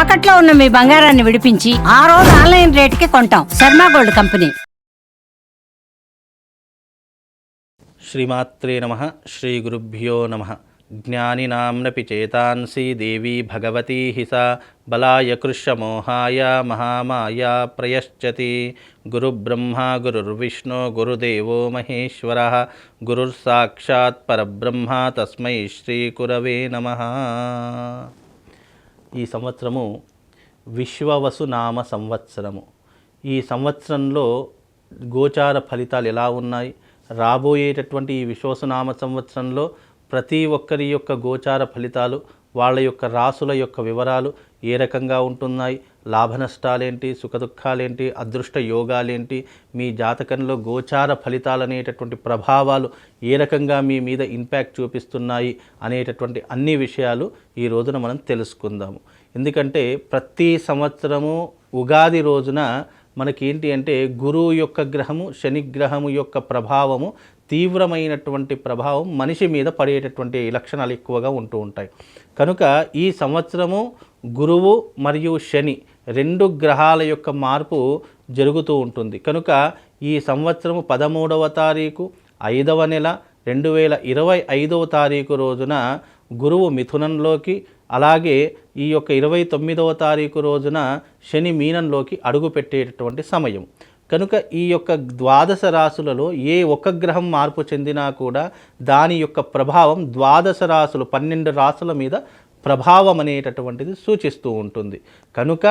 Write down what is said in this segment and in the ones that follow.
తాకట్లో ఉన్న మీ బంగారాన్ని విడిపించి ఆ రోజు ఆన్లైన్ రేటుకి కొంటాం. Sharma gold company. శ్రీమాత్రే నమః. శ్రీ గురుభ్యో నమః. జ్ఞానినాంనపి చేతాంసి దేవీ భగవతీ హిసా బలాయ కృష్యమోహాయ మహామాయా ప్రయశ్చతి. గురుబ్రహ్మ గురుర్విష్ణు గురుదేవో మహేశ్వరః గురుర్సాక్షాత్ పరబ్రహ్మ తస్మై శ్రీ గురవే నమః. ఈ సంవత్సరము విశ్వవసునామ సంవత్సరము. ఈ సంవత్సరంలో గోచార ఫలితాలు ఎలా ఉన్నాయి, రాబోయేటటువంటి ఈ విశ్వవసునామ సంవత్సరంలో ప్రతి ఒక్కరి యొక్క గోచార ఫలితాలు, వాళ్ళ యొక్క రాసుల యొక్క వివరాలు ఏ రకంగా ఉంటున్నాయి, లాభ నష్టాలేంటి, సుఖదుఖాలేంటి, అదృష్ట యోగాలేంటి, మీ జాతకంలో గోచార ఫలితాలు అనేటటువంటి ప్రభావాలు ఏ రకంగా మీ మీద ఇంపాక్ట్ చూపిస్తున్నాయి అనేటటువంటి అన్ని విషయాలు ఈ రోజున మనం తెలుసుకుందాము. ఎందుకంటే ప్రతి సంవత్సరము ఉగాది రోజున మనకేంటి అంటే గురువు యొక్క గ్రహము, శనిగ్రహము యొక్క ప్రభావము, తీవ్రమైనటువంటి ప్రభావం మనిషి మీద పడేటటువంటి లక్షణాలు ఎక్కువగా ఉంటూ ఉంటాయి. కనుక ఈ సంవత్సరము గురువు మరియు శని రెండు గ్రహాల యొక్క మార్పు జరుగుతూ ఉంటుంది. కనుక ఈ సంవత్సరము 13వ తారీఖు 5వ నెల 2025వ తారీఖు రోజున గురువు మిథునంలోకి, అలాగే ఈ యొక్క 29వ తారీఖు రోజున శని మీనంలోకి అడుగు పెట్టేటటువంటి సమయం. కనుక ఈ యొక్క ద్వాదశ రాశులలో ఏ ఒక్క గ్రహం మార్పు చెందినా కూడా దాని యొక్క ప్రభావం ద్వాదశ రాశులు 12 రాశుల మీద ప్రభావం అనేటటువంటిది సూచిస్తూ ఉంటుంది. కనుక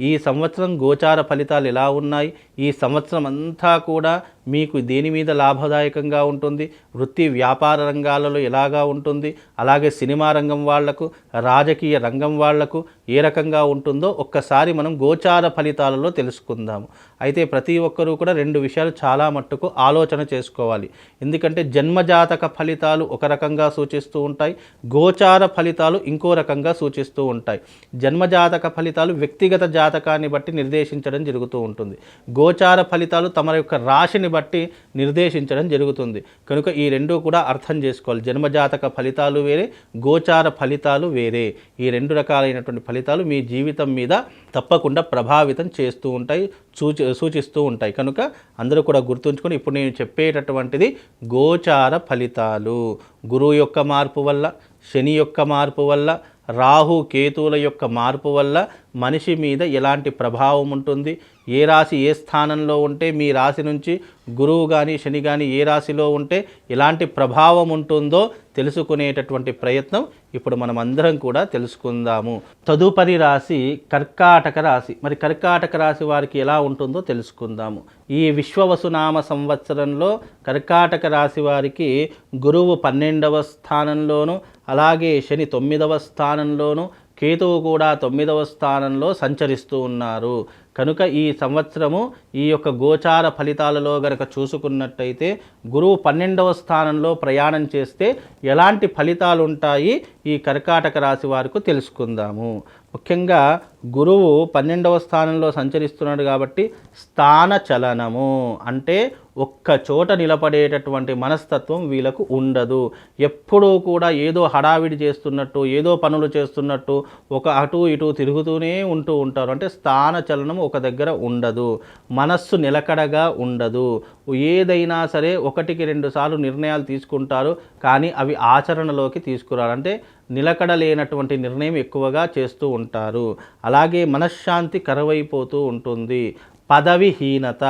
ఈ సంవత్సరం గోచార ఫలితాలు ఎలా ఉన్నాయి, ఈ సంవత్సరం అంతా కూడా మీకు దేని మీద లాభదాయకంగా ఉంటుంది, వృత్తి వ్యాపార రంగాలలో ఎలాగా ఉంటుంది, అలాగే సినిమా రంగం వాళ్లకు, రాజకీయ రంగం వాళ్లకు ఏ రకంగా ఉంటుందో ఒక్కసారి మనం గోచార ఫలితాలలో తెలుసుకుందాము. అయితే ప్రతి ఒక్కరూ కూడా రెండు విషయాలు చాలా మట్టుకు ఆలోచన చేసుకోవాలి. ఎందుకంటే జన్మజాతక ఫలితాలు ఒక రకంగా సూచిస్తూ ఉంటాయి, గోచార ఫలితాలు ఇంకో రకంగా సూచిస్తూ ఉంటాయి. జన్మజాతక ఫలితాలు వ్యక్తిగత జాతకాన్ని బట్టి నిర్దేశించడం జరుగుతూ ఉంటుంది. గోచార ఫలితాలు తమ యొక్క రాశిని బట్టి నిర్దేశించడం జరుగుతుంది. కనుక ఈ రెండూ కూడా అర్థం చేసుకోవాలి. జన్మజాతక ఫలితాలు వేరే, గోచార ఫలితాలు వేరే. ఈ రెండు రకాలైనటువంటి ఫలితాలు మీ జీవితం మీద తప్పకుండా ప్రభావితం చేస్తూ ఉంటాయి, సూచిస్తూ ఉంటాయి. కనుక అందరూ కూడా గుర్తుంచుకొని ఇప్పుడు నేను చెప్పేటటువంటిది గోచార ఫలితాలు. గురువు యొక్క మార్పు వల్ల, శని యొక్క మార్పు వల్ల, రాహు కేతువుల యొక్క మార్పు వల్ల మనిషి మీద ఎలాంటి ప్రభావం ఉంటుంది, ఏ రాశి ఏ స్థానంలో ఉంటే మీ రాశి నుంచి గురువు కానీ శని కానీ ఏ రాశిలో ఉంటే ఎలాంటి ప్రభావం ఉంటుందో తెలుసుకునేటటువంటి ప్రయత్నం ఇప్పుడు మనం అందరం కూడా తెలుసుకుందాము. తదుపరి రాశి కర్కాటక రాశి. మరి కర్కాటక రాశి వారికి ఎలా ఉంటుందో తెలుసుకుందాము. ఈ విశ్వవసునామ సంవత్సరంలో కర్కాటక రాశి వారికి గురువు 12వ స్థానంలోను, అలాగే శని 9వ స్థానంలోను, కేతువు కూడా 9వ స్థానంలో సంచరిస్తూ ఉన్నారు. కనుక ఈ సంవత్సరము ఈ యొక్క గోచార ఫలితాలలో గనక చూసుకున్నట్టయితే గురువు 12వ స్థానంలో ప్రయాణం చేస్తే ఎలాంటి ఫలితాలు ఉంటాయి ఈ కర్కాటక రాశి వారికి తెలుసుకుందాము. ముఖ్యంగా గురువు 12వ స్థానంలో సంచరిస్తున్నాడు కాబట్టి స్థాన చలనము అంటే ఒక్క చోట నిలబడేటటువంటి మనస్తత్వం వీళ్ళకు ఉండదు. ఎప్పుడూ కూడా ఏదో హడావిడి చేస్తున్నట్టు, ఏదో పనులు చేస్తున్నట్టు ఒక అటు ఇటు తిరుగుతూనే ఉంటూ ఉంటారు. అంటే స్థాన చలనం ఒక దగ్గర ఉండదు, మనస్సు నిలకడగా ఉండదు. ఏదైనా సరే 1-2 సార్లు నిర్ణయాలు తీసుకుంటారు, కానీ అవి ఆచరణలోకి తీసుకురారు. అంటే నిలకడ లేనటువంటి నిర్ణయం ఎక్కువగా చేస్తూ ఉంటారు. అలాగే మనశ్శాంతి కరువైపోతూ ఉంటుంది. పదవిహీనత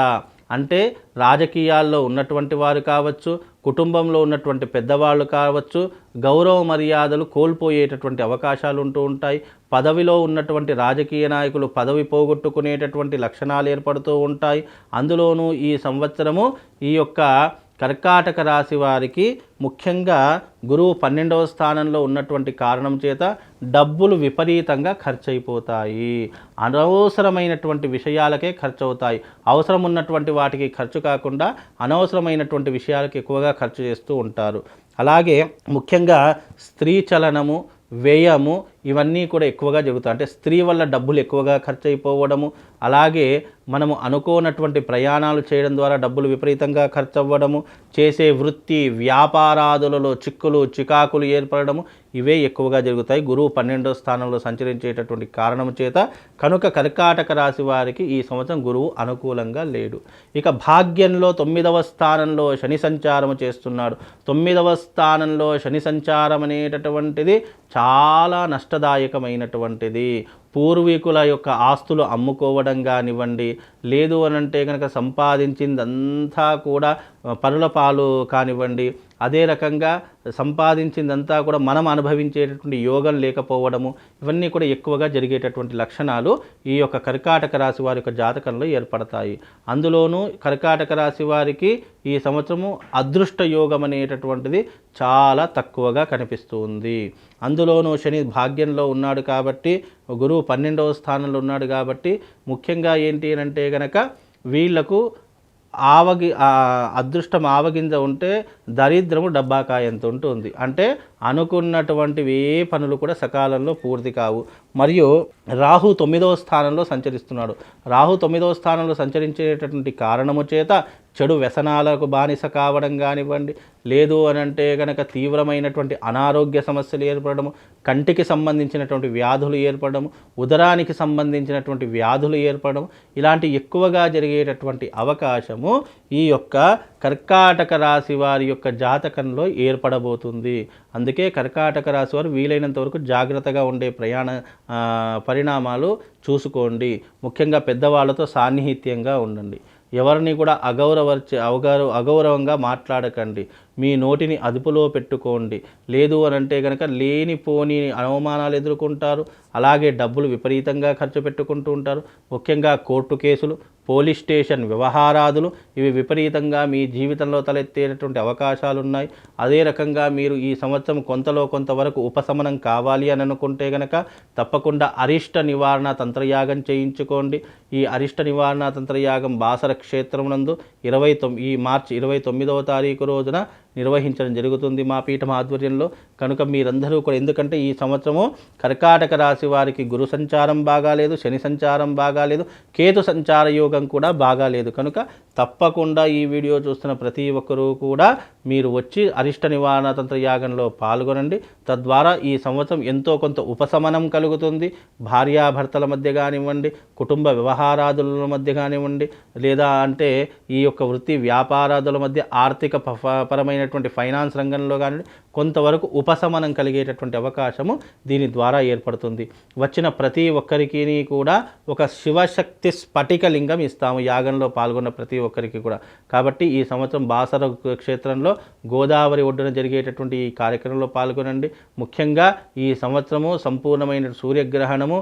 అంటే రాజకీయాల్లో ఉన్నటువంటి వారు కావచ్చు, కుటుంబంలో ఉన్నటువంటి పెద్దవాళ్ళు కావచ్చు, గౌరవ మర్యాదలు కోల్పోయేటటువంటి అవకాశాలు ఉంటూ ఉంటాయి. పదవిలో ఉన్నటువంటి రాజకీయ నాయకులు పదవి పోగొట్టుకునేటటువంటి లక్షణాలు ఏర్పడుతూ ఉంటాయి. అందులోనూ ఈ సంవత్సరము ఈ యొక్క కర్కాటక రాశి వారికి ముఖ్యంగా గురువు 12వ స్థానంలో ఉన్నటువంటి కారణం చేత డబ్బులు విపరీతంగా ఖర్చు అయిపోతాయి. అనవసరమైనటువంటి విషయాలకే ఖర్చు అవుతాయి. అవసరం ఉన్నటువంటి వాటికి ఖర్చు కాకుండా అనవసరమైనటువంటి విషయాలకు ఎక్కువగా ఖర్చు చేస్తూ ఉంటారు. అలాగే ముఖ్యంగా స్త్రీ చలనము, వ్యయము ఇవన్నీ కూడా ఎక్కువగా జరుగుతాయి. అంటే స్త్రీ వల్ల డబ్బులు ఎక్కువగా ఖర్చు అయిపోవడము, అలాగే మనము అనుకోనటువంటి ప్రయాణాలు చేయడం ద్వారా డబ్బులు విపరీతంగా ఖర్చు అవ్వడము, చేసే వృత్తి వ్యాపారాదులలో చిక్కులు చికాకులు ఏర్పడము, ఇవే ఎక్కువగా జరుగుతాయి గురువు 12వ స్థానంలో సంచరించేటటువంటి కారణం చేత. కనుక కర్కాటక రాశి వారికి ఈ సంవత్సరం గురువు అనుకూలంగా లేడు. ఇక భాగ్యంలో 9వ స్థానంలో శని సంచారం చేస్తున్నాడు. 9వ స్థానంలో శని సంచారం అనేటటువంటిది చాలా నష్టదాయకమైనటువంటిది. పూర్వీకుల యొక్క ఆస్తులు అమ్ముకోవడం కానివ్వండి, లేదు అనంటే కనుక సంపాదించిందంతా కూడా పరుల పాలు కానివ్వండి, అదే రకంగా సంపాదించిందంతా కూడా మనం అనుభవించేటటువంటి యోగం లేకపోవడము, ఇవన్నీ కూడా ఎక్కువగా జరిగేటటువంటి లక్షణాలు ఈ యొక్క కర్కాటక రాశి వారి యొక్క జాతకంలో ఏర్పడతాయి. అందులోనూ కర్కాటక రాశి వారికి ఈ సంవత్సరము అదృష్ట యోగం అనేటటువంటిది చాలా తక్కువగా కనిపిస్తుంది. అందులోనూ శని భాగ్యంలో ఉన్నాడు కాబట్టి, గురువు 12వ స్థానంలో ఉన్నాడు కాబట్టి, ముఖ్యంగా ఏంటి అని అంటే కనుక వీళ్లకు అదృష్టం ఆవగింజ ఉంటే దరిద్రము డబ్బాకాయంత ఉంటుంది. అంటే అనుకున్నటువంటివి ఏ పనులు కూడా సకాలంలో పూర్తి కావు. మరియు రాహు 9వ స్థానంలో సంచరిస్తున్నాడు. రాహు 9వ స్థానంలో సంచరించేటటువంటి కారణము చేత చెడు వ్యసనాలకు బానిస కావడం కానివ్వండి, లేదు అని అంటే కనుక తీవ్రమైనటువంటి అనారోగ్య సమస్యలు ఏర్పడము, కంటికి సంబంధించినటువంటి వ్యాధులు ఏర్పడము, ఉదరానికి సంబంధించినటువంటి వ్యాధులు ఏర్పడము, ఇలాంటి ఎక్కువగా జరిగేటటువంటి అవకాశము ఈ యొక్క కర్కాటక రాశి వారి యొక్క జాతకంలో ఏర్పడబోతుంది. అందుకే కర్కాటక రాశి వారు వీలైనంత వరకు జాగ్రత్తగా ఉండే పరిణామాలు చూసుకోండి. ముఖ్యంగా పెద్దవాళ్ళతో సాన్నిహిత్యంగా ఉండండి. ఎవరిని కూడా అగౌరవంగా మాట్లాడకండి. మీ నోటిని అదుపులో పెట్టుకోండి. లేదు అని అంటే కనుక లేనిపోని అవమానాలు ఎదుర్కొంటారు. అలాగే డబ్బులు విపరీతంగా ఖర్చు పెట్టుకుంటూ ఉంటారు. ముఖ్యంగా కోర్టు కేసులు, పోలీస్ స్టేషన్ వ్యవహారాదులు, ఇవి విపరీతంగా మీ జీవితంలో తలెత్తేటటువంటి అవకాశాలు ఉన్నాయి. అదే రకంగా మీరు ఈ సంవత్సరం కొంతవరకు ఉపశమనం కావాలి అని అనుకుంటే కనుక తప్పకుండా అరిష్ట నివారణ తంత్రయాగం చేయించుకోండి. ఈ అరిష్ట నివారణ తంత్రయాగం బాసర క్షేత్రమునందు ఈ మార్చి 29వ తారీఖు రోజున నిర్వహించడం జరుగుతుంది మా పీఠం ఆధ్వర్యంలో. కనుక మీరందరూ కూడా, ఎందుకంటే ఈ సంవత్సరము కర్కాటక రాశి వారికి గురు సంచారం బాగాలేదు, శని సంచారం బాగాలేదు, కేతు సంచార యోగం కూడా బాగాలేదు. కనుక తప్పకుండా ఈ వీడియో చూస్తున్న ప్రతి ఒక్కరూ కూడా మీరు వచ్చి అరిష్ట నివారణ తంత్ర యాగంలో పాల్గొనండి. తద్వారా ఈ సంవత్సరం ఎంతో కొంత ఉపశమనం కలుగుతుంది. భార్యాభర్తల మధ్య కానివ్వండి, కుటుంబ వ్యవహారాదుల మధ్య కానివ్వండి, లేదా అంటే ఈ యొక్క వృత్తి వ్యాపారాదుల మధ్య ఆర్థిక పరమైనటువంటి ఫైనాన్స్ రంగంలో కానివ్వండి కొంతవరకు ఉపశమనం కలిగేటటువంటి అవకాశము దీని ద్వారా ఏర్పడుతుంది. వచ్చిన ప్రతి ఒక్కరికి కూడా ఒక శివశక్తి స్ఫటిక లింగం ఇస్తాము యాగంలో పాల్గొన్న ప్రతి ఒక్కరికి కూడా. కాబట్టి ఈ సంవత్సరం బాసర క్షేత్రంలో గోదావరి ఒడ్డున జరిగేటటువంటి ఈ కార్యక్రమంలో పాల్గొనండి. ముఖ్యంగా ఈ సంవత్సరము సంపూర్ణమైన సూర్యగ్రహణము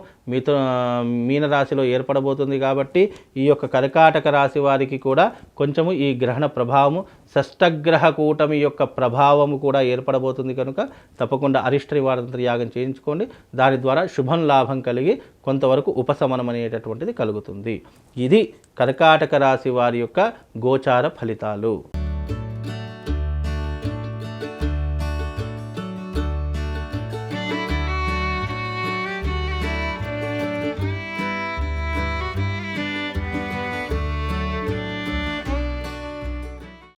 మీనరాశిలో ఏర్పడబోతుంది. కాబట్టి ఈ యొక్క కర్కాటక రాశి వారికి కూడా కొంచెము ఈ గ్రహణ ప్రభావము, షష్టగ్రహ కూటమి యొక్క ప్రభావము కూడా ఏర్పడబోతుంది. కనుక తప్పకుండా అరిష్ట నివారణ యాగం చేయించుకోండి. దాని ద్వారా శుభం లాభం కలిగి కొంతవరకు ఉపశమనం అనేటటువంటిది కలుగుతుంది. ఇది కర్కాటక రాశి వారి యొక్క గోచార ఫలితాలు.